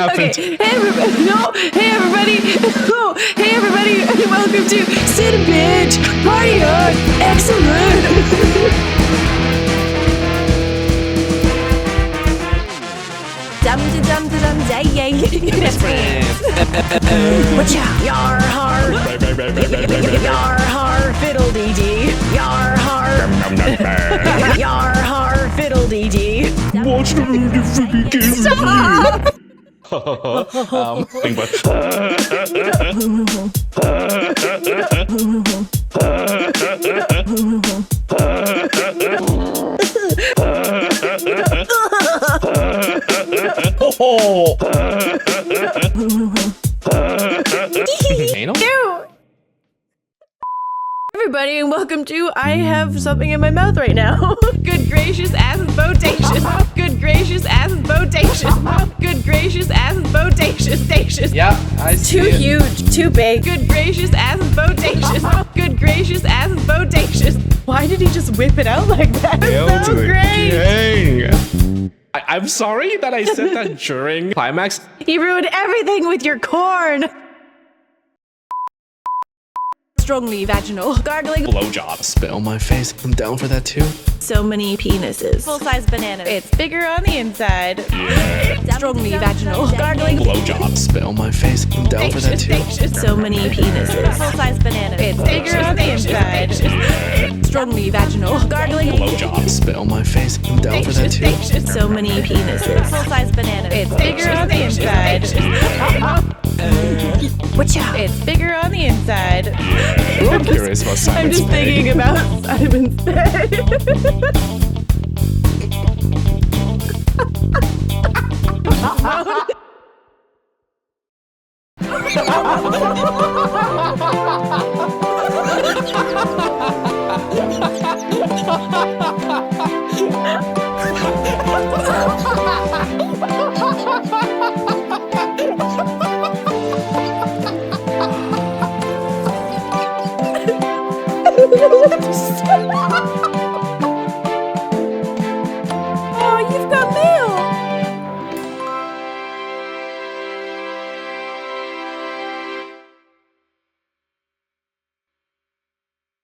happened? Okay. Hey everybody! No! Hey everybody! Oh, hey everybody! Welcome to Cinebinge! Party on! Excellent! Best friends. Watch out! Yar har! Yar har! Fiddle dee dee! Yar har! Yar har! Fiddle dee dee! Watch the movie freaking Stop! think about Anal? Everybody, and welcome to I have something in my mouth right now. Good gracious, ass is bodacious. Good gracious, ass is bodacious. Good gracious, ass is bodacious. Yeah, I see Too it. huge, too big. Good gracious, ass is bodacious. Good gracious, ass is bodacious. Why did he just whip it out like that? Hail It's so to the great. king. I'm sorry that I said that during climax. You ruined everything with your corn. Strongly vaginal, gargling. Blowjob. Spit on my face. I'm down for that too. So many penises. Full-size bananas. It's bigger on the inside. Yeah. Strongly vaginal, gargling. Blowjob. Spit on my face. I'm down for that too. So many penises. Full-size bananas. It's bigger on the inside. Strongly vaginal, gargling. Blowjob. Spit on my face. I'm down for that too. So many penises. Full-size bananas. It's bigger on the inside. Watch out. It's bigger on the inside. I'm curious about Simon's I'm just pay. thinking about Simon's pay.